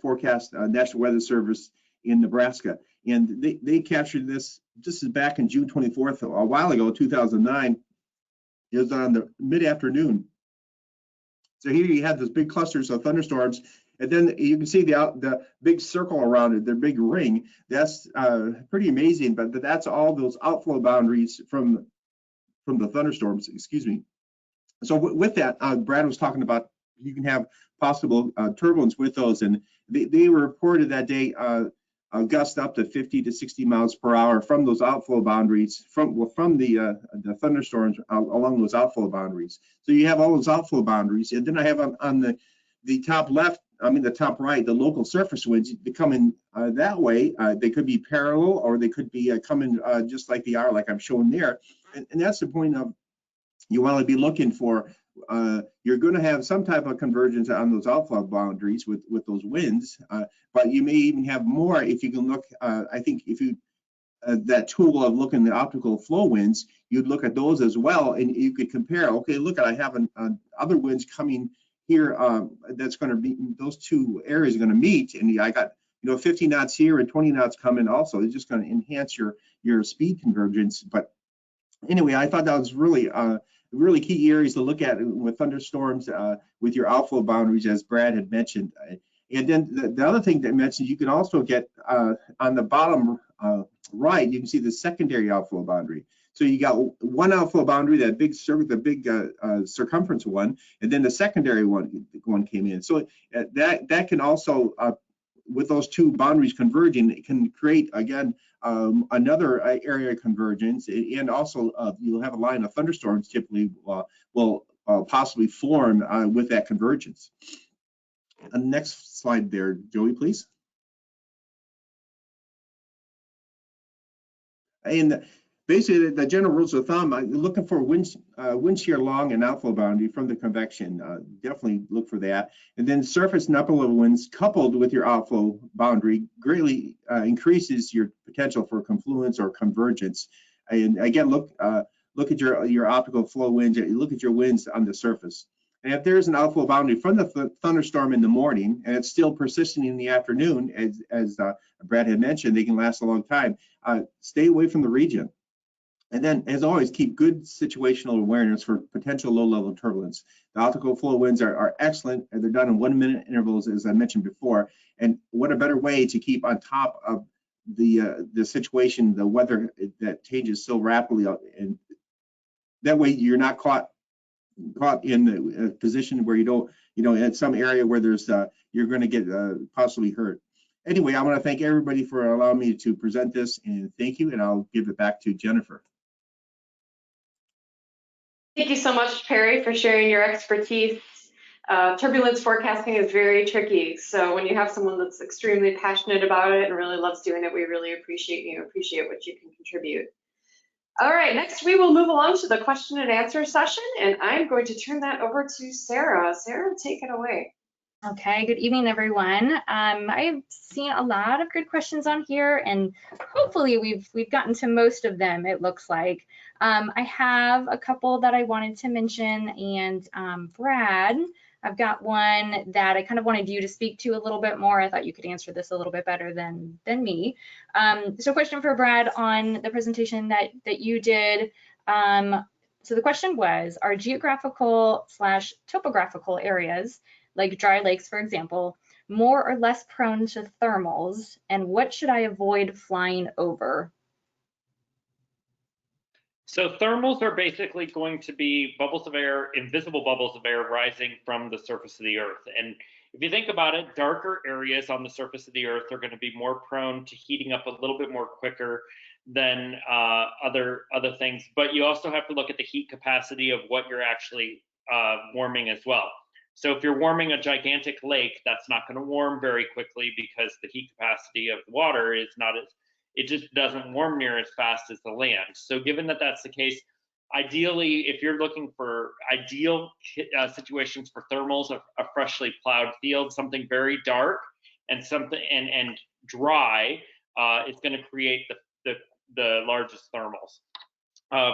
Forecast National Weather Service in Nebraska, and they captured this. This is back in June 24th, a while ago, 2009. It was on the mid-afternoon. So here you have this big clusters of thunderstorms, and then you can see the big circle around it, the big ring. That's pretty amazing, but that's all those outflow boundaries from the thunderstorms, excuse me. So with that, Brad was talking about you can have possible turbulence with those, and they reported that day gusts up to 50 to 60 miles per hour from those outflow boundaries, from the thunderstorms along those outflow boundaries. So you have all those outflow boundaries, and then I have on the top left, the top right, the local surface winds. They come in that way. They could be parallel, or they could be coming just like they are, like I'm showing there. And that's the point of you want to be looking for. You're going to have some type of convergence on those outflow boundaries with those winds, but you may even have more if you can look. I think if you that tool of looking at the optical flow winds, you'd look at those as well, and you could compare. Okay, look, I have other winds coming here. That's going to be, those two areas are going to meet, and I got 50 knots here and 20 knots coming also. It's just going to enhance your speed convergence. But anyway, I thought that was really key areas to look at with thunderstorms, with your outflow boundaries, as Brad had mentioned. And then the other thing that mentioned, you can also get on the bottom right, you can see the secondary outflow boundary. So you got one outflow boundary, that big circumference one, and then the secondary one came in. So that can also, with those two boundaries converging, it can create, again, another area of convergence, and also you'll have a line of thunderstorms typically will possibly form with that convergence. Next slide there, Joey, please. And basically, the general rules of thumb, looking for wind shear long and outflow boundary from the convection. Definitely look for that. And then surface and upper level winds coupled with your outflow boundary greatly increases your potential for confluence or convergence. And again, look at your optical flow winds. Look at your winds on the surface. And if there's an outflow boundary from the thunderstorm in the morning and it's still persisting in the afternoon, as Brad had mentioned, they can last a long time. Stay away from the region. And then, as always, keep good situational awareness for potential low-level turbulence. The optical flow winds are excellent, and they're done in 1 minute intervals, as I mentioned before. And what a better way to keep on top of the situation, the weather that changes so rapidly, and that way you're not caught in a position where you don't, in some area where there's you're going to get possibly hurt. Anyway, I want to thank everybody for allowing me to present this, and thank you, and I'll give it back to Jennifer. Thank you so much, Perry, for sharing your expertise. Turbulence forecasting is very tricky, so when you have someone that's extremely passionate about it and really loves doing it, we really appreciate you, appreciate what you can contribute. All right, next we will move along to the question and answer session, and I'm going to turn that over to Sarah. Sarah, take it away. Okay, good evening, everyone. I've seen a lot of good questions on here, and hopefully we've gotten to most of them, it looks like. I have a couple that I wanted to mention, and Brad, I've got one that I kind of wanted you to speak to a little bit more. I thought you could answer this a little bit better than me. So question for Brad on the presentation that you did. So the question was, are geographical/topographical areas, like dry lakes, for example, more or less prone to thermals, and what should I avoid flying over? So thermals are basically going to be bubbles of air, invisible bubbles of air rising from the surface of the Earth. And if you think about it, darker areas on the surface of the Earth are going to be more prone to heating up a little bit more quicker than other things. But you also have to look at the heat capacity of what you're actually warming as well. So if you're warming a gigantic lake, that's not going to warm very quickly because the heat capacity of the water is not as, it just doesn't warm near as fast as the land. So given that that's the case, ideally, if you're looking for ideal situations for thermals, a freshly plowed field, something very dark and and dry is going to create the largest thermals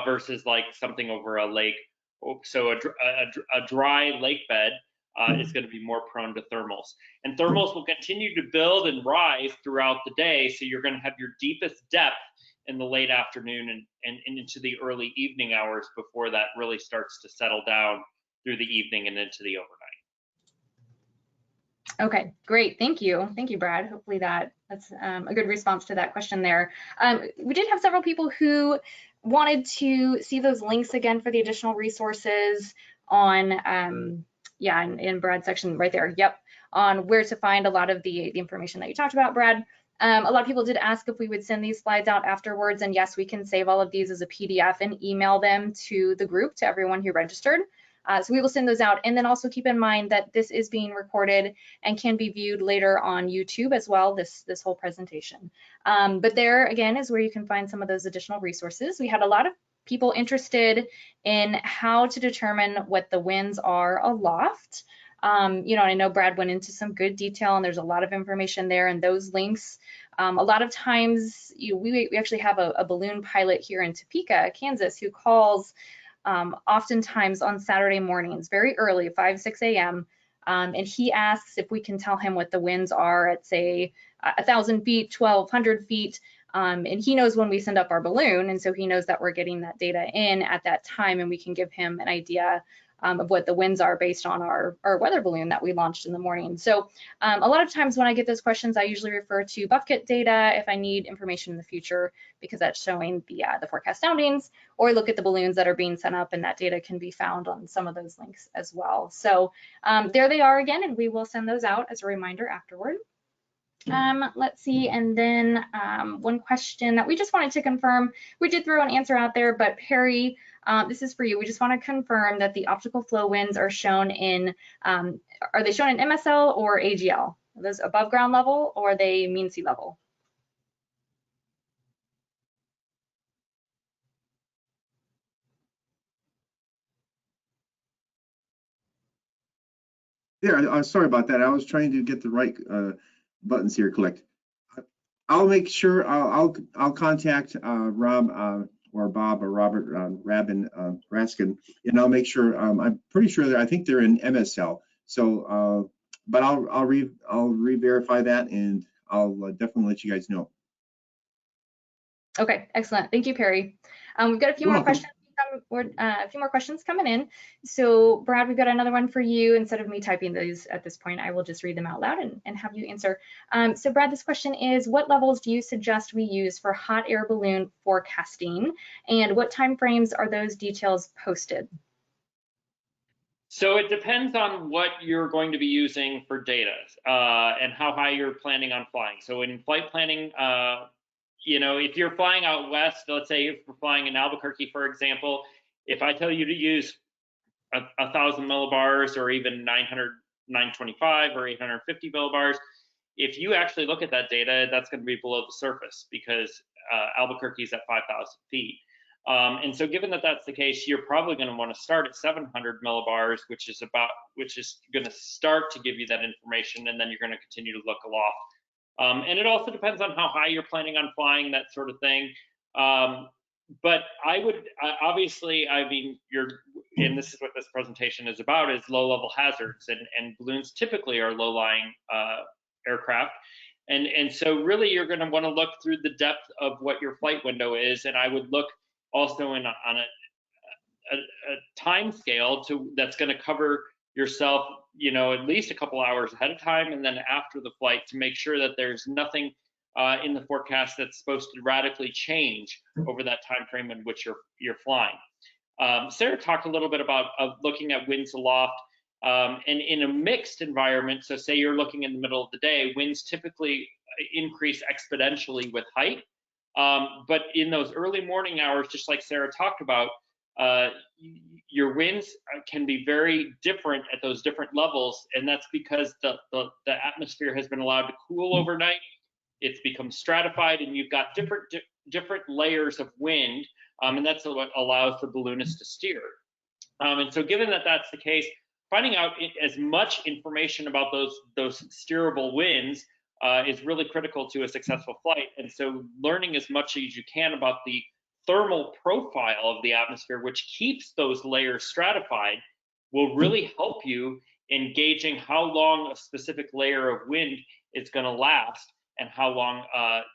versus like something over a lake. So a dry lake bed is going to be more prone to thermals. And thermals will continue to build and rise throughout the day, so you're going to have your deepest depth in the late afternoon and into the early evening hours before that really starts to settle down through the evening and into the overnight. Okay, great. Thank you. Thank you, Brad. Hopefully that's a good response to that question there. We did have several people who wanted to see those links again for the additional resources on, yeah, in Brad's section right there. Yep, on where to find a lot of the information that you talked about, Brad. A lot of people did ask if we would send these slides out afterwards, and yes, we can save all of these as a PDF and email them to the group, to everyone who registered. So we will send those out, and then also keep in mind that this is being recorded and can be viewed later on YouTube as well, this whole presentation. But there again is where you can find some of those additional resources. We had a lot of people interested in how to determine what the winds are aloft. I know Brad went into some good detail, and there's a lot of information there, and those links. A lot of times, we actually have a balloon pilot here in Topeka, Kansas, who calls oftentimes on Saturday mornings, very early, 5, 6 a.m. And he asks if we can tell him what the winds are at, say, 1,000 feet, 1,200 feet. And he knows when we send up our balloon, and so he knows that we're getting that data in at that time, and we can give him an idea of what the winds are based on our weather balloon that we launched in the morning. So a lot of times when I get those questions, I usually refer to Buffkit data if I need information in the future, because that's showing the forecast soundings, or look at the balloons that are being sent up, and that data can be found on some of those links as well. So there they are again, and we will send those out as a reminder afterward. Let's see, and then one question that we just wanted to confirm, we did throw an answer out there, but Perry, this is for you. We just want to confirm that the optical flow winds are shown in, are they shown in MSL or AGL? Are those above ground level, or are they mean sea level? Yeah, sorry about that. I was trying to get the right buttons here clicked. I'll make sure I'll contact Rob or Bob or Robert Raskin, and I'll make sure. I'm pretty sure that I think they're in MSL. So, but I'll re-verify that, and I'll definitely let you guys know. Okay, excellent. Thank you, Perry. We've got a few more questions. A few more questions coming in. So Brad, we've got another one for you. Instead of me typing these at this point, I will just read them out loud and have you answer. So Brad, this question is, what levels do you suggest we use for hot air balloon forecasting, and what timeframes are those details posted? So it depends on what you're going to be using for data and how high you're planning on flying. So in flight planning, you know, if you're flying out west, let's say if we're flying in Albuquerque, for example, if I tell you to use 1,000 millibars or even 925 or 850 millibars, if you actually look at that data, that's going to be below the surface because Albuquerque is at 5,000 feet. And so given that that's the case, you're probably going to want to start at 700 millibars, which is going to start to give you that information, and then you're going to continue to look aloft. And it also depends on how high you're planning on flying, that sort of thing. But I would obviously, I mean, and this is what this presentation is about, is low-level hazards, and balloons typically are low-lying aircraft. And so really you're going to want to look through the depth of what your flight window is, and I would look also on a time scale that's going to cover yourself, you know, at least a couple hours ahead of time and then after the flight, to make sure that there's nothing in the forecast that's supposed to radically change over that time frame in which you're flying. Sarah talked a little bit about looking at winds aloft, and in a mixed environment, so say you're looking in the middle of the day, winds typically increase exponentially with height. But in those early morning hours, just like Sarah talked about, your winds can be very different at those different levels, and that's because the atmosphere has been allowed to cool overnight. It's become stratified, and you've got different layers of wind, and that's what allows the balloonist to steer. And so given that that's the case, finding out as much information about those steerable winds is really critical to a successful flight. And so learning as much as you can about the thermal profile of the atmosphere, which keeps those layers stratified, will really help you in gauging how long a specific layer of wind is going to last and how long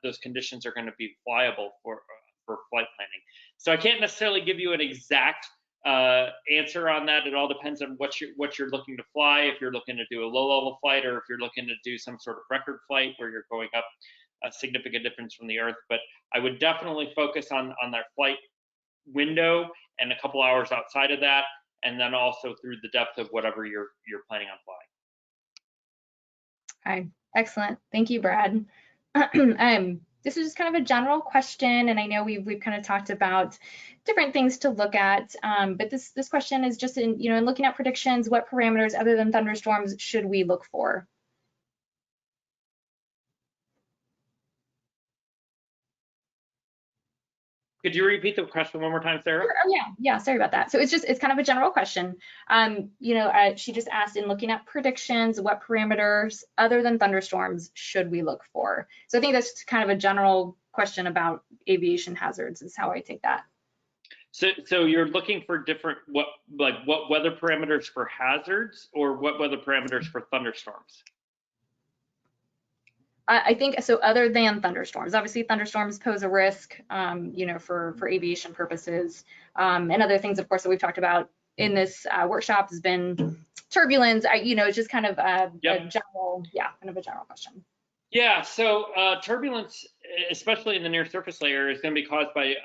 those conditions are going to be viable for flight planning. So I can't necessarily give you an exact answer on that. It all depends on what you're looking to fly. If you're looking to do a low-level flight, or if you're looking to do some sort of record flight where you're going up a significant difference from the Earth. But I would definitely focus on that flight window and a couple hours outside of that, and then also through the depth of whatever you're planning on flying. Okay, excellent. Thank you, Brad. This is just kind of a general question, and I know we've kind of talked about different things to look at, but this question is just in looking at predictions, what parameters other than thunderstorms should we look for? Could you repeat the question one more time, Sarah? Sure. Oh, yeah, sorry about that. So it's kind of a general question. She just asked, in looking at predictions, what parameters other than thunderstorms should we look for? So I think that's kind of a general question about aviation hazards is how I take that. So you're looking for different, what weather parameters for hazards, or what weather parameters for thunderstorms? I think so, other than thunderstorms. Obviously, thunderstorms pose a risk, for aviation purposes. And other things, of course, that we've talked about in this workshop has been turbulence. It's just kind of a general question. Yeah, so turbulence, especially in the near surface layer, is going to be caused by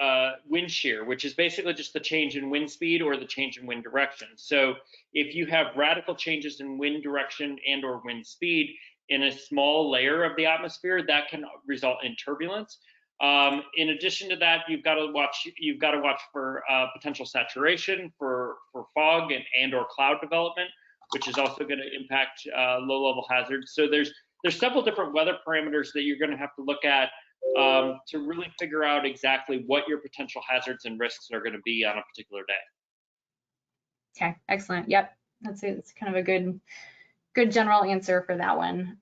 wind shear, which is basically just the change in wind speed or the change in wind direction. So if you have radical changes in wind direction and or wind speed in a small layer of the atmosphere, that can result in turbulence. In addition to that, you've got to watch for potential saturation, for fog and or cloud development, which is also going to impact low-level hazards. So there's several different weather parameters that you're going to have to look at to really figure out exactly what your potential hazards and risks are going to be on a particular day. Okay, excellent. Yep, that's kind of a good general answer for that one.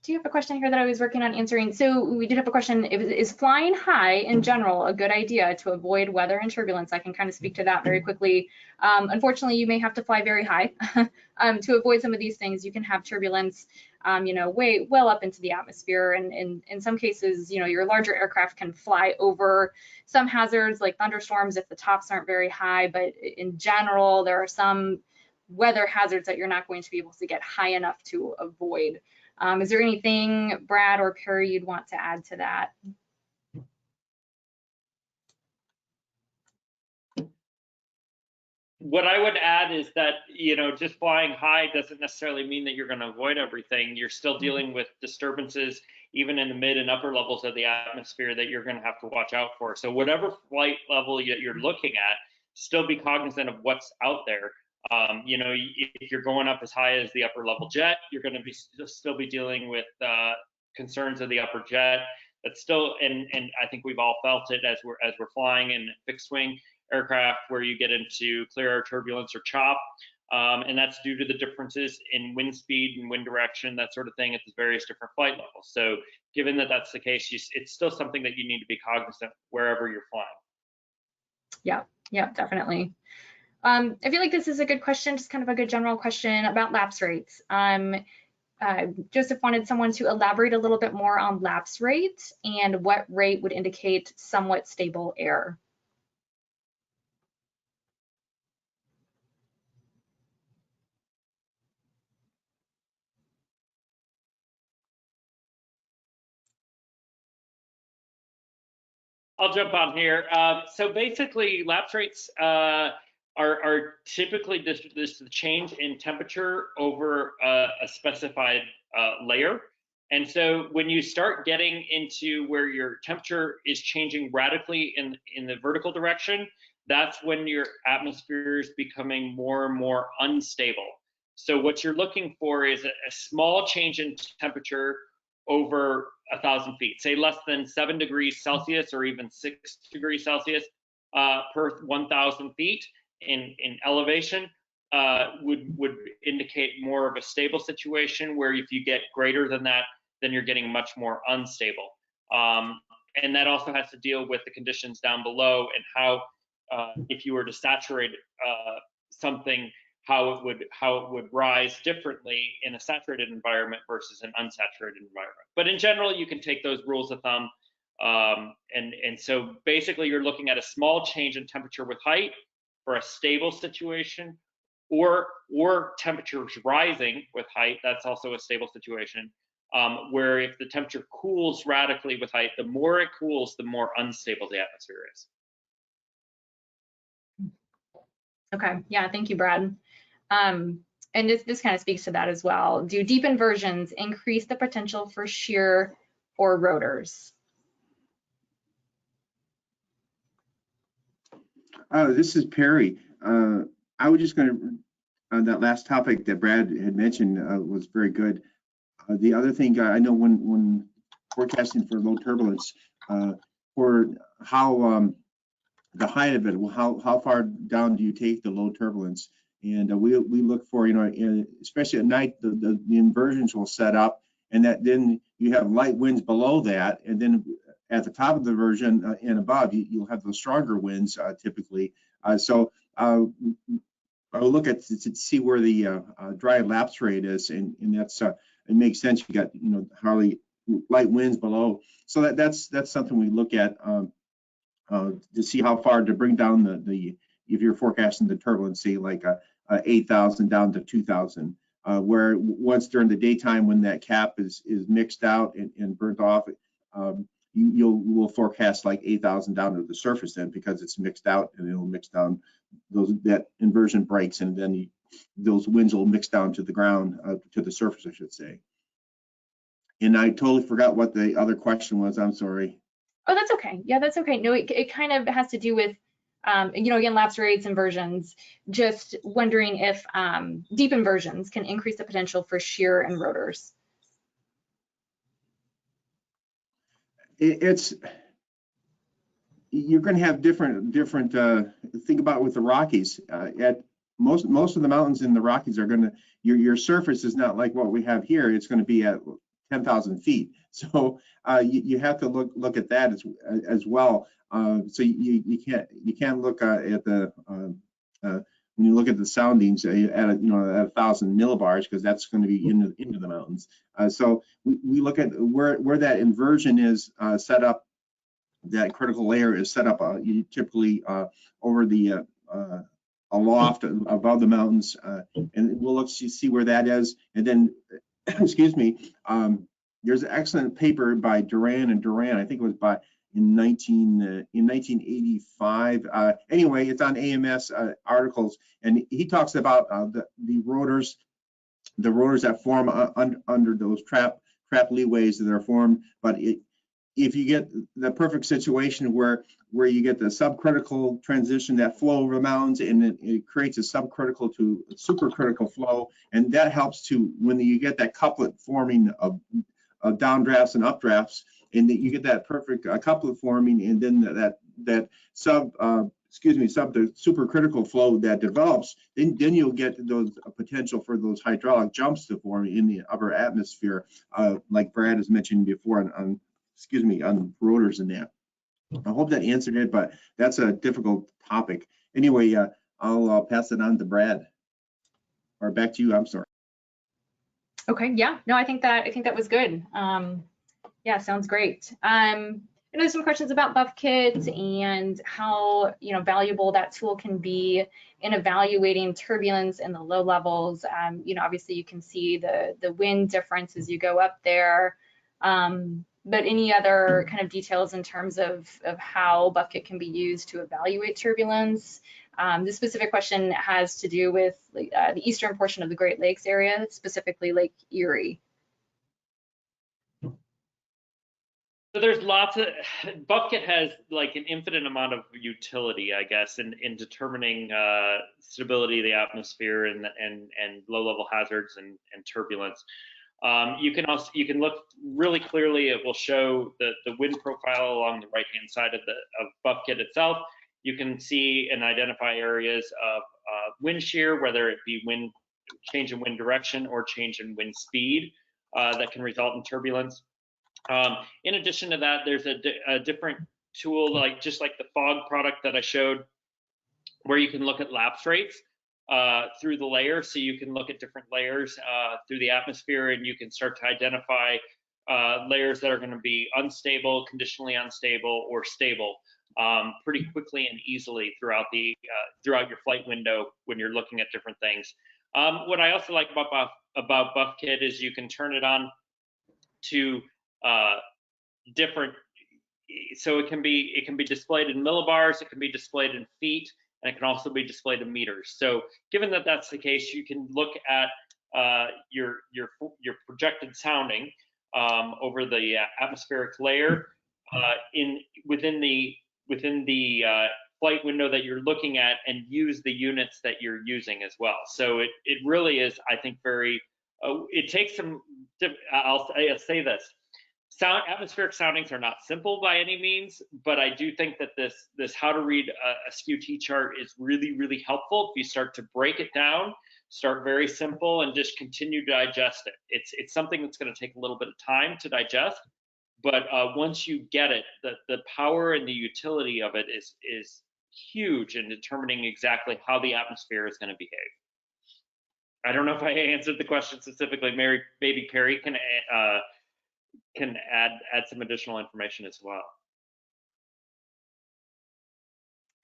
do have a question here that I was working on answering. So we did have a question, is flying high in general a good idea to avoid weather and turbulence? I can kind of speak to that very quickly. Unfortunately, you may have to fly very high to avoid some of these things. You can have turbulence, you know, way well up into the atmosphere. And in some cases, you know, your larger aircraft can fly over some hazards like thunderstorms if the tops aren't very high. But in general, there are some weather hazards that you're not going to be able to get high enough to avoid. Is there anything, Brad or Perry, you'd want to add to that? What I would add is that, you know, just flying high doesn't necessarily mean that you're going to avoid everything. You're still dealing with disturbances, even in the mid and upper levels of the atmosphere, that you're going to have to watch out for. So whatever flight level you're looking at, still be cognizant of what's out there. You know, if you're going up as high as the upper level jet, you're going to still be dealing with concerns of the upper jet. That's still, and I think we've all felt it as we're flying in fixed wing aircraft, where you get into clear air turbulence or chop, and that's due to the differences in wind speed and wind direction, that sort of thing, at the various different flight levels. So given that that's the case, it's still something that you need to be cognizant wherever you're flying. Yeah, definitely. I feel like this is a good question, just kind of a good general question about lapse rates. Joseph wanted someone to elaborate a little bit more on lapse rate and what rate would indicate somewhat stable air. I'll jump on here. So basically, lapse rates are typically this change in temperature over a specified layer. And so when you start getting into where your temperature is changing radically in the vertical direction, that's when your atmosphere is becoming more and more unstable. So what you're looking for is a small change in temperature over 1,000 feet, say less than 7 degrees Celsius or even 6 degrees Celsius per 1,000 feet in elevation would indicate more of a stable situation, where if you get greater than that, then you're getting much more unstable. And that also has to deal with the conditions down below, and how if you were to saturate something, how it would rise differently in a saturated environment versus an unsaturated environment. But in general, you can take those rules of thumb, and so basically you're looking at a small change in temperature with height for a stable situation, or temperatures rising with height. That's also a stable situation, where if the temperature cools radically with height, the more it cools, the more unstable the atmosphere is. Okay, yeah, thank you, Brad. And this kind of speaks to that as well. Do deep inversions increase the potential for shear or rotors? This is Perry. I was just going to, that last topic that Brad had mentioned was very good. The other thing, I know when forecasting for low turbulence, for how the height of it, how far down do you take the low turbulence? And we look for, you know, especially at night, the inversions will set up, and that then you have light winds below that, and then at the top of the inversion and above, you'll have those stronger winds typically. So I'll look at to see where the dry lapse rate is, and that's it makes sense. You got, you know, hardly light winds below, so that's something we look at to see how far to bring down the if you're forecasting the turbulence, say like 8,000 down to 2,000, where once during the daytime when that cap is mixed out and burnt off, you will forecast like 8,000 down to the surface then, because it's mixed out, and it'll mix down that inversion breaks, and then those winds will mix down to the ground, to the surface, I should say. And I totally forgot what the other question was. I'm sorry. Oh, that's okay. Yeah, that's okay. No, it kind of has to do with, you know, again, lapse rates, inversions. Just wondering if deep inversions can increase the potential for shear and rotors. You're going to have different think about with the Rockies. At most of the mountains in the Rockies are going to, your surface is not like what we have here. It's going to be at 10,000 feet. So you have to look at that as well. So you can't look at the when you look at the soundings at at 1,000 millibars, because that's going to be into the mountains. So we look at where that inversion is set up. That critical layer is set up typically over the a loft above the mountains, and we'll look to see where that is. And then, excuse me, there's an excellent paper by Dehne and Duran. I think it was in 1985. Anyway, it's on AMS articles, and he talks about the rotors that form under those trap leeways that are formed. But if you get the perfect situation where you get the subcritical transition, that flow over the mountains, and it creates a subcritical to supercritical flow, and that helps to, when you get that couplet forming of downdrafts and updrafts, and that you get that perfect couplet forming, and then that the supercritical flow that develops, then you'll get those potential for those hydraulic jumps to form in the upper atmosphere, like Brad has mentioned before on rotors and that. I hope that answered it, but that's a difficult topic. Anyway, I'll pass it on to Brad, or back to you. I'm sorry. Okay, yeah, no, I think that was good. Yeah, sounds great. There's some questions about buff kits and how valuable that tool can be in evaluating turbulence in the low levels. Obviously you can see the wind difference as you go up there. But any other kind of details in terms of how buff kit can be used to evaluate turbulence? This specific question has to do with the eastern portion of the Great Lakes area, specifically Lake Erie. So there's lots of, buff kit has like an infinite amount of utility, I guess, in determining stability of the atmosphere and low level hazards and turbulence. You can look really clearly. It will show the wind profile along the right hand side of buff kit itself. You can see and identify areas of wind shear, whether it be change in wind direction or change in wind speed that can result in turbulence. In addition to that, there's a different tool, just like the fog product that I showed, where you can look at lapse rates through the layer. So you can look at different layers through the atmosphere, and you can start to identify layers that are going to be unstable, conditionally unstable, or stable pretty quickly and easily throughout your flight window when you're looking at different things. What I also like about buff kit is you can turn it on to different, so it can be displayed in millibars, it can be displayed in feet, and it can also be displayed in meters. So given that that's the case, you can look at your projected sounding over the atmospheric layer within the flight window that you're looking at, and use the units that you're using as well. So it really is, I think, very, it takes some, I'll say this, atmospheric soundings are not simple by any means, but I do think that this how to read a SKU-T chart is really, really helpful if you start to break it down, start very simple, and just continue to digest it. It's something that's going to take a little bit of time to digest, but once you get it, the power and the utility of it is huge in determining exactly how the atmosphere is going to behave. I don't know if I answered the question specifically. Maybe Perry can add some additional information as well.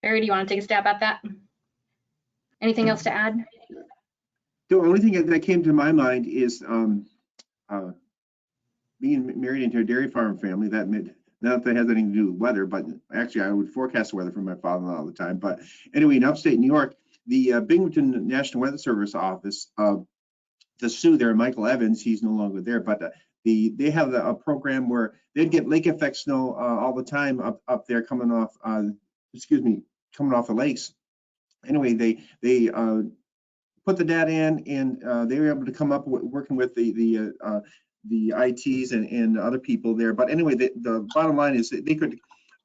Barry, do you want to take a stab at that? Anything else to add? The only thing that came to my mind is being married into a dairy farm family. That not that has anything to do with weather, but actually I would forecast the weather for my father-in-law all the time. But anyway, in upstate New York, the Binghamton National Weather Service office, the Sioux there, Michael Evans, he's no longer there, but they have a program where they'd get lake effect snow all the time up there coming off the lakes. Anyway, they put the data in, and they were able to come up with, working with the ITs and other people there. But anyway, the bottom line is that they could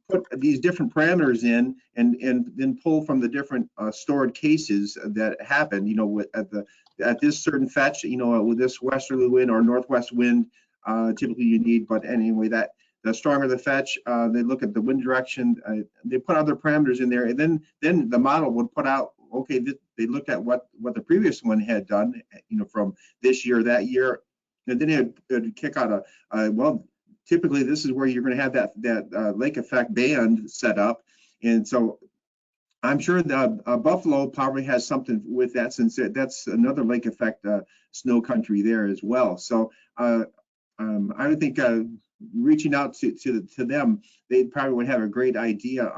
put these different parameters in and then pull from the different stored cases that happen, at this certain fetch, with this westerly wind or northwest wind, typically you need, but anyway, that the stronger the fetch, they look at the wind direction, they put other parameters in there, and then the model would put out, okay, they looked at what the previous one had done, from this year, that year, and then it'd kick out well, typically this is where you're going to have that lake effect band set up, and so I'm sure the Buffalo probably has something with that, since that's another lake effect snow country there as well. So I would think reaching out to them, they probably would have a great idea,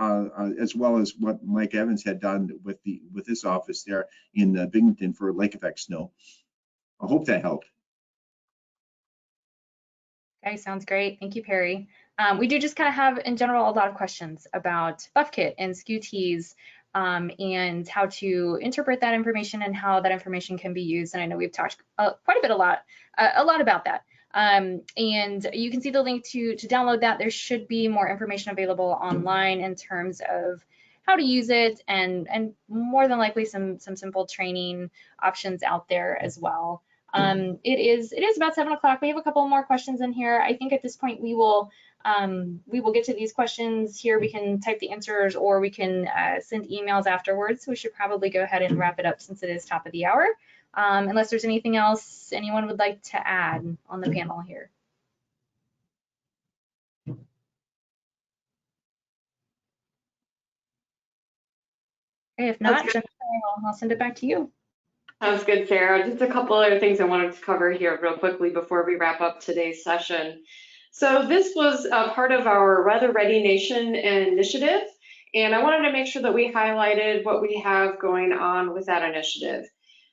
as well as what Mike Evans had done with this office there in Binghamton for lake effect snow. I hope that helped. Okay, sounds great. Thank you, Perry. We do just kind of have, in general, a lot of questions about BuffKit and SKUTs, and how to interpret that information and how that information can be used. And I know we've talked quite a lot about that. And you can see the link to download that. There should be more information available online in terms of how to use it, and more than likely some simple training options out there as well. It is about 7 o'clock. We have a couple more questions in here. I think at this point we will get to these questions here. We can type the answers, or we can send emails afterwards. So we should probably go ahead and wrap it up since it is top of the hour. Unless there's anything else anyone would like to add on the panel here. Okay, if not, Jennifer, I'll send it back to you. Sounds good, Sarah. Just a couple other things I wanted to cover here real quickly before we wrap up today's session. So this was a part of our Weather Ready Nation initiative, and I wanted to make sure that we highlighted what we have going on with that initiative.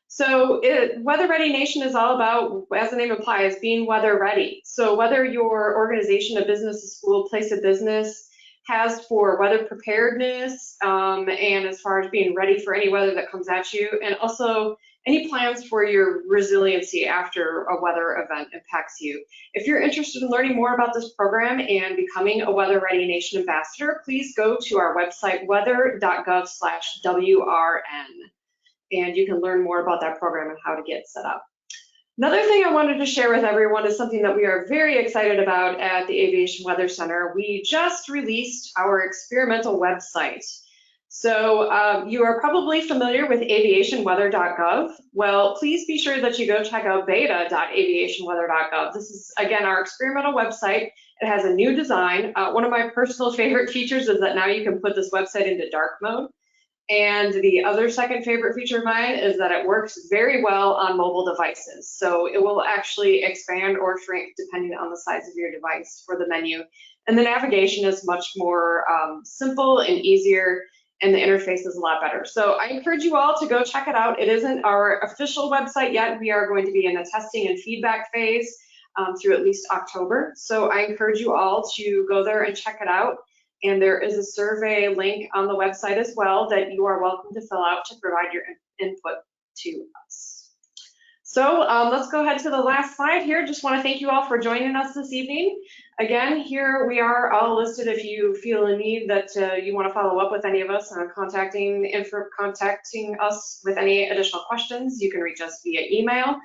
So Weather Ready Nation is all about, as the name implies, being weather ready. So whether your organization, a business, a school, place of business has for weather preparedness, and as far as being ready for any weather that comes at you, and also any plans for your resiliency after a weather event impacts you. If you're interested in learning more about this program and becoming a Weather Ready Nation ambassador, please go to our website, weather.gov/WRN, and you can learn more about that program and how to get set up. Another thing I wanted to share with everyone is something that we are very excited about at the Aviation Weather Center. We just released our experimental website. So you are probably familiar with aviationweather.gov. Well, please be sure that you go check out beta.aviationweather.gov. This is, again, our experimental website. It has a new design. One of my personal favorite features is that now you can put this website into dark mode. And the other second favorite feature of mine is that it works very well on mobile devices. So it will actually expand or shrink depending on the size of your device for the menu. And the navigation is much more simple and easier, and the interface is a lot better. So I encourage you all to go check it out. It isn't our official website yet. We are going to be in a testing and feedback phase through at least October. So I encourage you all to go there and check it out. And there is a survey link on the website as well that you are welcome to fill out to provide your input to us. So let's go ahead to the last slide here. Just want to thank you all for joining us this evening. Again, here we are all listed if you feel a need that you want to follow up with any of us on contacting us with any additional questions. You can reach us via email.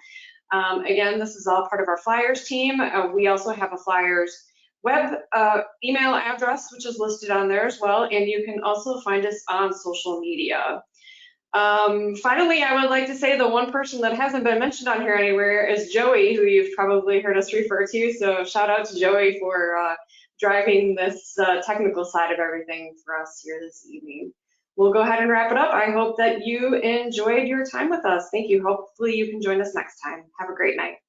Again, this is all part of our Flyers team. We also have a Flyers web email address, which is listed on there as well, and you can also find us on social media. Finally, I would like to say the one person that hasn't been mentioned on here anywhere is Joey, who you've probably heard us refer to, so shout out to Joey for driving this technical side of everything for us here this evening. We'll go ahead and wrap it up. I hope that you enjoyed your time with us. Thank you. Hopefully you can join us next time. Have a great night.